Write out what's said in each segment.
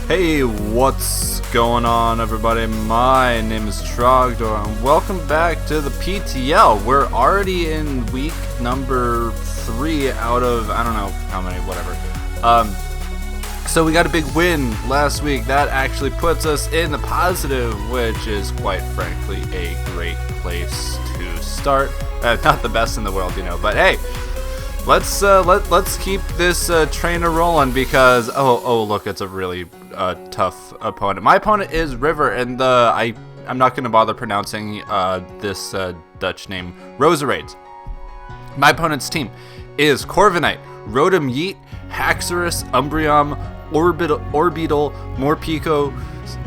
Hey, what's going on, everybody? My name is Trogdor, and welcome back to the PTL. We're already in week number 3 out of, I don't know how many, whatever. So we got a big win last week. That actually puts us in the positive, which is quite frankly a great place to start. Not the best in the world, but hey. Let's keep this train rolling because oh look, it's a really tough opponent. My opponent is River, and I'm not gonna bother pronouncing this Dutch name, Roserades. My opponent's team is Corviknight, Rotom Yeet, Haxorus, Umbreon, Orbeetle, Morpeko,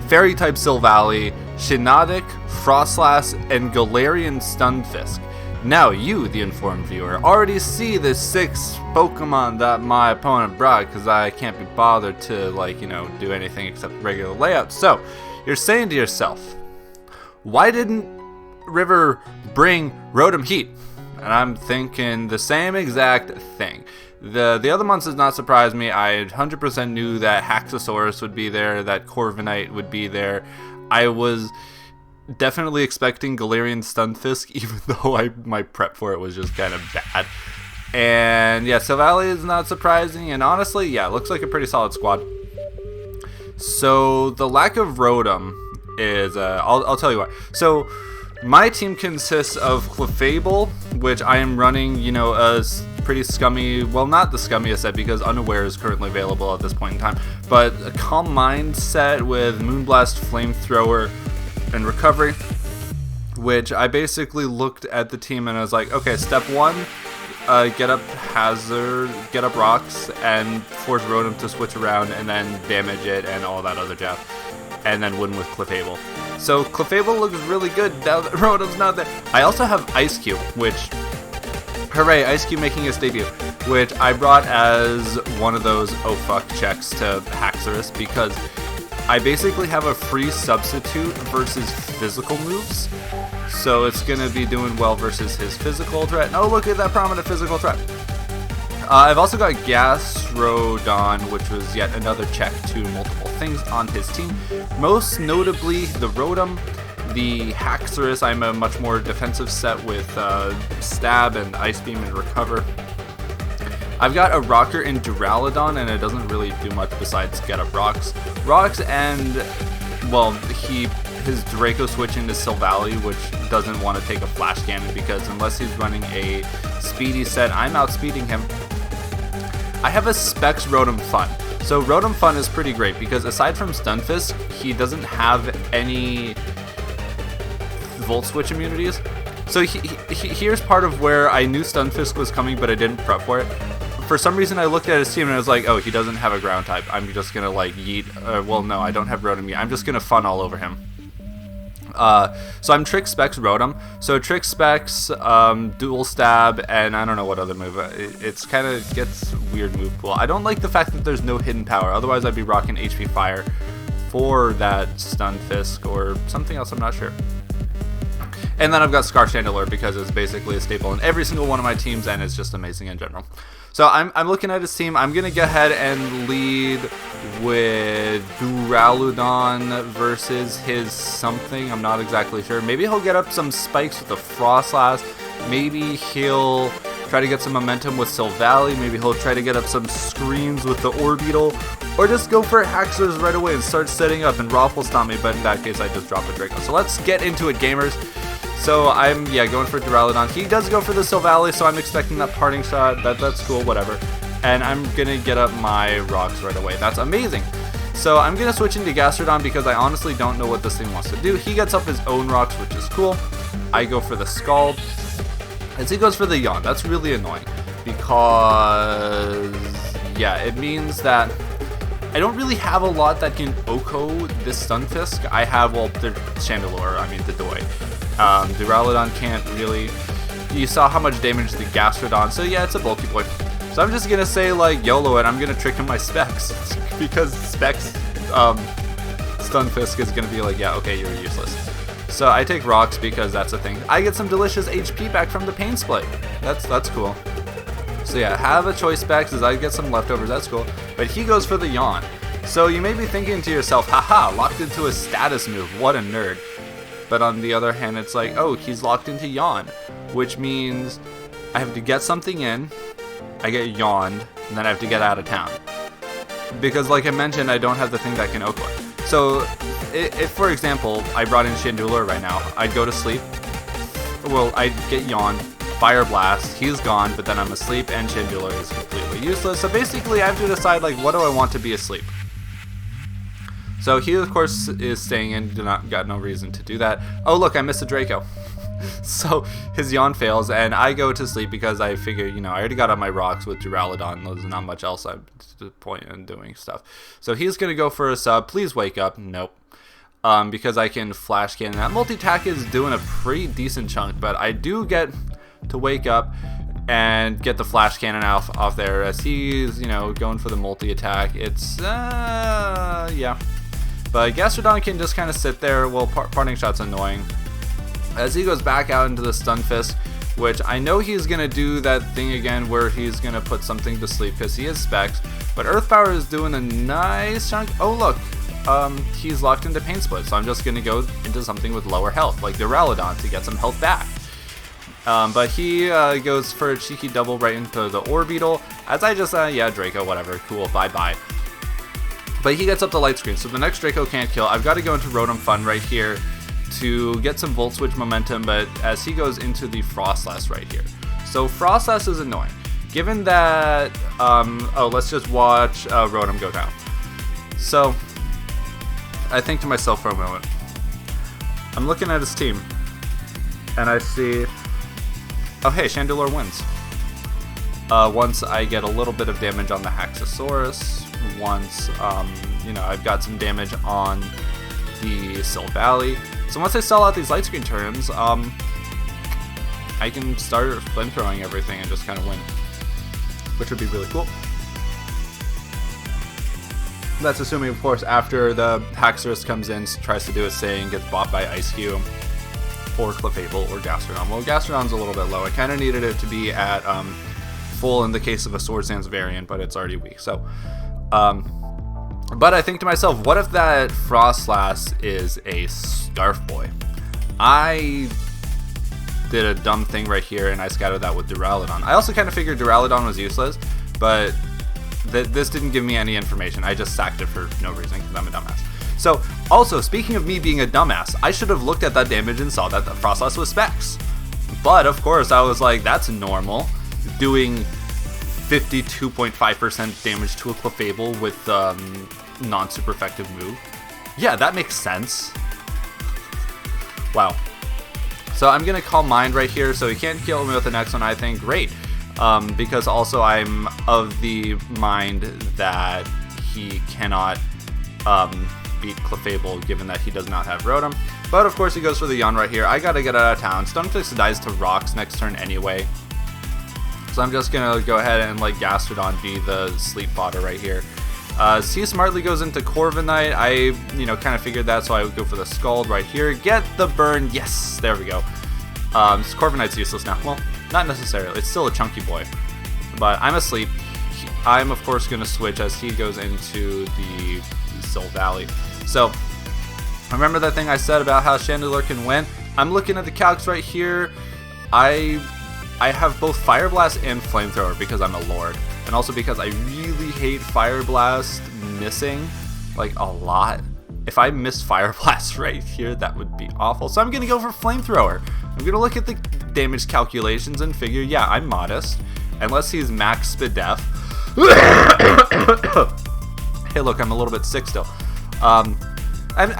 Fairy type Silvally, Shiinotic, Frostlass, and Galarian Stunfisk. Now you, the informed viewer, already see the 6 Pokemon that my opponent brought because I can't be bothered to, do anything except regular layouts. So, you're saying to yourself, why didn't River bring Rotom Heat? And I'm thinking the same exact thing. The other months does not surprise me. I 100% knew that Haxorus would be there, that Corviknight would be there. I was definitely expecting Galarian Stunfisk, even though my prep for it was just kind of bad. And yeah, Silvally is not surprising, and honestly, yeah, it looks like a pretty solid squad. So the lack of Rotom is, I'll tell you why. So my team consists of Clefable, which I am running, a pretty scummy, well, not the scummiest set because Unaware is currently available at this point in time, but a Calm Mind set with Moonblast, Flamethrower, and Recovery, which I basically looked at the team and I was like, okay, step 1, get up Hazard, get up Rocks, and force Rotom to switch around and then damage it and all that other jazz, and then win with Clefable. So Clefable looks really good now that Rotom's not there. I also have Ice Cube, which, hooray, Ice Cube making his debut, which I brought as one of those oh fuck checks to Haxorus because I basically have a free substitute versus physical moves, so it's going to be doing well versus his physical threat. And oh, look at that prominent physical threat. I've also got Gastrodon, which was yet another check to multiple things on his team. Most notably, the Rotom, the Haxorus. I'm a much more defensive set with Stab and Ice Beam and Recover. I've got a Rocker in Duraludon, and it doesn't really do much besides get up Rocks, and, well, his Draco switch into Silvally, which doesn't want to take a Flash Cannon because unless he's running a speedy set, I'm outspeeding him. I have a Specs Rotom Fun. So Rotom Fun is pretty great because aside from Stunfisk, he doesn't have any Volt Switch immunities. So here's part of where I knew Stunfisk was coming, but I didn't prep for it. For some reason, I looked at his team and I was like, oh, he doesn't have a ground type. I'm just going to, yeet. Well, no, I don't have Rotom Yeet. I'm just going to fun all over him. So I'm Trick Specs Rotom. So Trick Specs, Dual Stab, and I don't know what other move. It's kind of gets weird move pool. I don't like the fact that there's no hidden power. Otherwise, I'd be rocking HP Fire for that Stunfisk or something else. I'm not sure. And then I've got Scar Chandelure because it's basically a staple in every single one of my teams, and it's just amazing in general. So I'm looking at his team. I'm going to go ahead and lead with Duraludon versus his something. I'm not exactly sure. Maybe he'll get up some spikes with the Frostlass. Maybe he'll try to get some momentum with Silvally. Maybe he'll try to get up some screens with the Orbeetle. Or just go for Haxorus right away and start setting up and Raffle Stomp me. But in that case, I just drop a Draco. So let's get into it, gamers. So I'm, going for Duraludon. He does go for the Silvally, so I'm expecting that parting shot. That's cool, whatever. And I'm going to get up my Rocks right away. That's amazing. So I'm going to switch into Gastrodon because I honestly don't know what this thing wants to do. He gets up his own Rocks, which is cool. I go for the Scald. As he goes for the Yawn. That's really annoying because, it means that I don't really have a lot that can OHKO this Stunfisk. I have, the Chandelure, the Doi. Duraludon can't really. You saw how much damage the Gastrodon, so yeah, it's a bulky boy. So I'm just gonna say YOLO it. I'm gonna trick him my Specs because Specs Stunfisk is gonna be yeah, okay, you're useless. So I take Rocks because that's a thing. I get some delicious HP back from the Pain Split. That's cool. So yeah, have a choice back because I get some leftovers. That's cool. But he goes for the Yawn. So you may be thinking to yourself, haha, locked into a status move, what a nerd. But on the other hand, it's like, oh, he's locked into yawn, which means I have to get something in, I get yawned, and then I have to get out of town. Because like I mentioned, I don't have the thing that can Okla. So if for example, I brought in Chandelure right now, I'd go to sleep, well, I'd get yawned, Fire Blast, he's gone, but then I'm asleep and Chandelure is completely useless. So basically I have to decide, like, what do I want to be asleep? So he of course is staying in, got no reason to do that. Oh look, I missed a Draco. So his yawn fails and I go to sleep because I figure, you know, I already got on my rocks with Duraludon. There's not much else I'm to the point in doing stuff. So he's gonna go for a sub. Please wake up. Nope. Because I can flash cannon. That multi-attack is doing a pretty decent chunk, but I do get to wake up and get the flash cannon off there as he's, you know, going for the multi-attack. It's yeah. But Gastrodon can just kind of sit there. Well, parting shot's annoying. As he goes back out into the Stun Fist, which I know he's going to do that thing again where he's going to put something to sleep because he has specs. But Earth Power is doing a nice chunk. Oh, look. He's locked into Pain Split, so I'm just going to go into something with lower health, like Duraludon, to get some health back. But he goes for a cheeky double right into the Orbeetle. As I just, yeah, Draco, whatever. Cool, bye-bye. But he gets up the light screen, so the next Draco can't kill. I've got to go into Rotom Fun right here to get some Volt Switch momentum, but as he goes into the Frostlass right here. So Frostlass is annoying. Given that, oh, let's just watch Rotom go down. So, I think to myself for a moment, I'm looking at his team, and I see, oh hey, Chandelure wins. Once I get a little bit of damage on the Haxosaurus, once, you know, I've got some damage on the Silvally. So once I sell out these light screen turns, I can start flamethrowing everything and just kind of win, which would be really cool. That's assuming, of course, after the Haxorus comes in, tries to do its thing, gets bought by Ice Cube, or Clefable, or Gastrodon. Well, Gastrodon's a little bit low. I kind of needed it to be at full in the case of a Swords Dance variant, but it's already weak. So, but I think to myself, what if that Frostlass is a Scarf Boy? I did a dumb thing right here, and I scattered that with Duraludon. I also kind of figured Duraludon was useless, but this didn't give me any information. I just sacked it for no reason because I'm a dumbass. So, also, speaking of me being a dumbass, I should have looked at that damage and saw that the Frostlass was specs. But, of course, I was like, that's normal. Doing 52.5% damage to a Clefable with non-super effective move. Yeah, that makes sense. Wow. So I'm going to call Mind right here, so he can't kill me with the next one, I think. Great. Because also I'm of the mind that he cannot beat Clefable, given that he does not have Rotom. But of course he goes for the Yawn right here. I gotta get out of town. Stunfisk dies to Rocks next turn anyway. So I'm just gonna go ahead and let Gastrodon be the sleep fodder right here. C smartly goes into Corviknight. I, kind of figured that, so I would go for the Scald right here. Get the burn. Yes, there we go. Corviknight's useless now. Well, not necessarily. It's still a chunky boy. But I'm asleep. I'm, of course, going to switch as he goes into the Silvally. So, remember that thing I said about how Chandelure can win? I'm looking at the calcs right here. I have both Fire Blast and Flamethrower because I'm a Lord. And also because I really hate Fire Blast missing, like, a lot. If I missed Fire Blast right here, that would be awful. So I'm going to go for Flamethrower. I'm going to look at the damage calculations and figure, yeah, I'm modest. Unless he's max Spidef. Hey, look, I'm a little bit sick still. I'm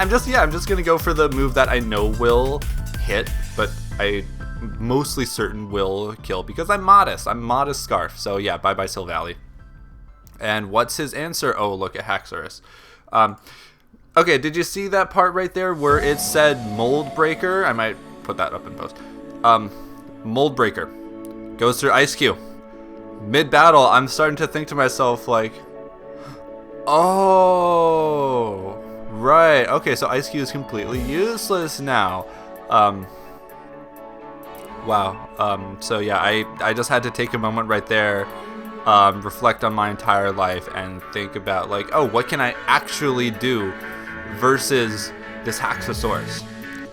just going to go for the move that I know will hit, but I'm mostly certain will kill because I'm modest. I'm modest Scarf. So yeah, bye-bye Silvally. And what's his answer? Oh, look at Haxorus. Okay, did you see that part right there where it said Mold Breaker? I might put that up in post. Mold Breaker goes through Ice Cube. Mid-battle, I'm starting to think to myself, like, oh, right. Okay, so Ice Cube is completely useless now. Wow. So yeah, I just had to take a moment right there reflect on my entire life and think about like, oh, what can I actually do versus this Haxosaurus.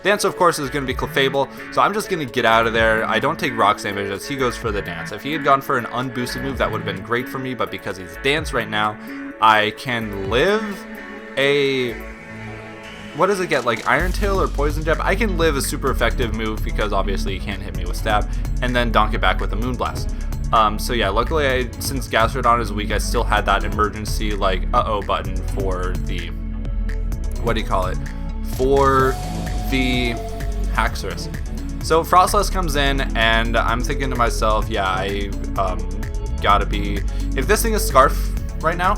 The answer, of course, is going to be Clefable, so I'm just going to get out of there. I don't take Rock damage as he goes for the dance. If he had gone for an unboosted move, that would have been great for me, but because he's dance right now, I can live a... what does it get, like Iron Tail or Poison Jab? I can live a super effective move because obviously he can't hit me with Stab, and then donk it back with a Moonblast. So yeah, luckily, since Gastrodon is weak, I still had that emergency, like, uh-oh button for the... what do you call it? For the Haxorus. So Frostless comes in, and I'm thinking to myself, yeah, I gotta be... if this thing is Scarf right now,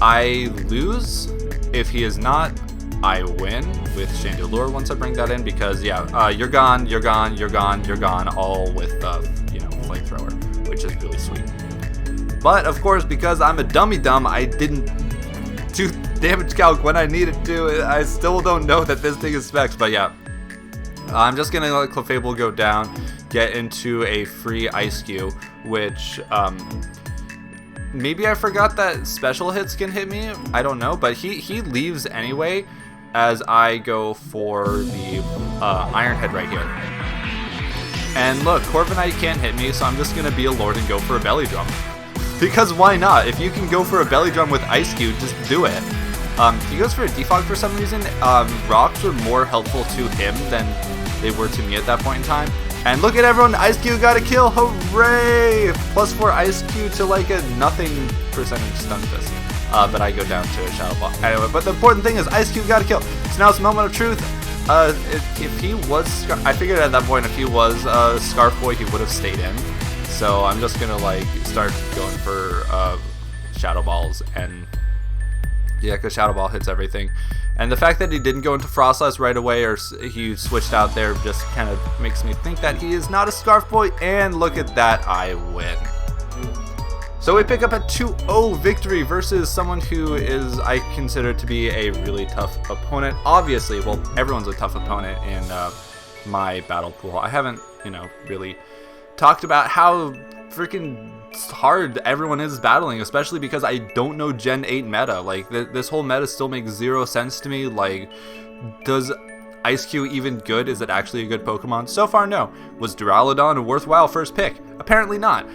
I lose. If he is not, I win with Chandelure once I bring that in, because yeah, you're gone, you're gone, you're gone, you're gone, all with you know, Flamethrower, which is really sweet. But of course, because I'm a dummy dumb, I didn't do damage calc when I needed to. I still don't know that this thing is specs, but yeah. I'm just gonna let Clefable go down, get into a free Ice Cube, which maybe I forgot that special hits can hit me. I don't know, but he leaves anyway as I go for the Iron Head right here. And look, Corviknight can't hit me, so I'm just gonna be a Lord and go for a Belly Drum. Because why not? If you can go for a Belly Drum with Ice Cube, just do it. He goes for a Defog for some reason. Rocks were more helpful to him than they were to me at that point in time. And look at everyone, Ice Cube got a kill, hooray! +4 Ice Cube to like a nothing percentage stun fist. But I go down to a Shadow Ball. Anyway, but the important thing is Ice Cube got a kill. So now it's Moment of Truth. If he was, I figured at that point if he was Scarf Boy, he would have stayed in. So I'm just gonna like start going for Shadow Balls, and yeah, because Shadow Ball hits everything. And the fact that he didn't go into Frostless right away, or he switched out there, just kind of makes me think that he is not a Scarf Boy. And look at that, I win. So we pick up a 2-0 victory versus someone who is, I consider to be a really tough opponent. Obviously, well, everyone's a tough opponent in my battle pool. I haven't, you know, really talked about how freaking hard everyone is battling, especially because I don't know Gen 8 meta. Like, this whole meta still makes zero sense to me. Like, does Ice-Q even good? Is it actually a good Pokemon? So far, no. Was Duraludon a worthwhile first pick? Apparently not.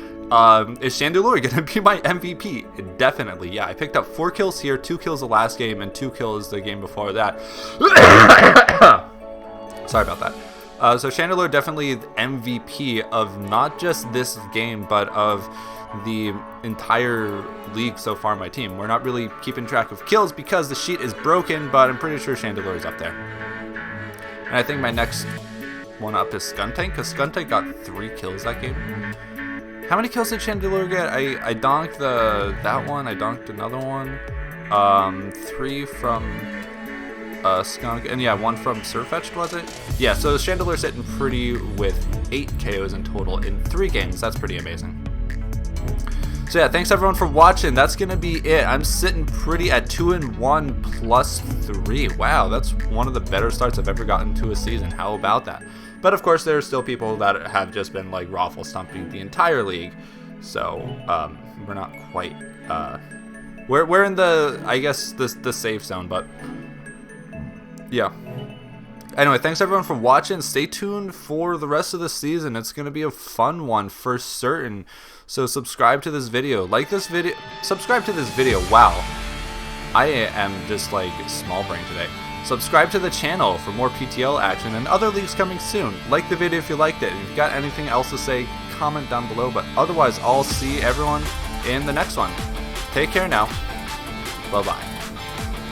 Is Chandelure gonna be my MVP? Definitely, yeah. I picked up 4 kills here, 2 kills the last game, and 2 kills the game before that. Sorry about that. So Chandelure definitely the MVP of not just this game, but of the entire league so far, my team. We're not really keeping track of kills because the sheet is broken, but I'm pretty sure Chandelure is up there. And I think my next one up is Skuntank, because Skuntank got 3 kills that game. How many kills did Chandelure get? I donked that one, I donked another one. 3 from Skunk, and yeah, 1 from Surfetched, was it? Yeah, so Chandelure's sitting pretty with 8 KOs in total in 3 games. That's pretty amazing. So yeah, thanks everyone for watching. That's gonna be it. I'm sitting pretty at 2-1 +3. Wow, that's one of the better starts I've ever gotten to a season. How about that? But of course, there are still people that have just been like raffle stumping the entire league. So we're not quite. We're in the, I guess, the safe zone, but. Yeah. Anyway, thanks everyone for watching. Stay tuned for the rest of the season. It's going to be a fun one for certain. So subscribe to this video. Like this video. Subscribe to this video. Wow. I am just like small brain today. Subscribe to the channel for more PTL action and other leagues coming soon. Like the video if you liked it. If you've got anything else to say, comment down below. But otherwise, I'll see everyone in the next one. Take care now. Bye-bye.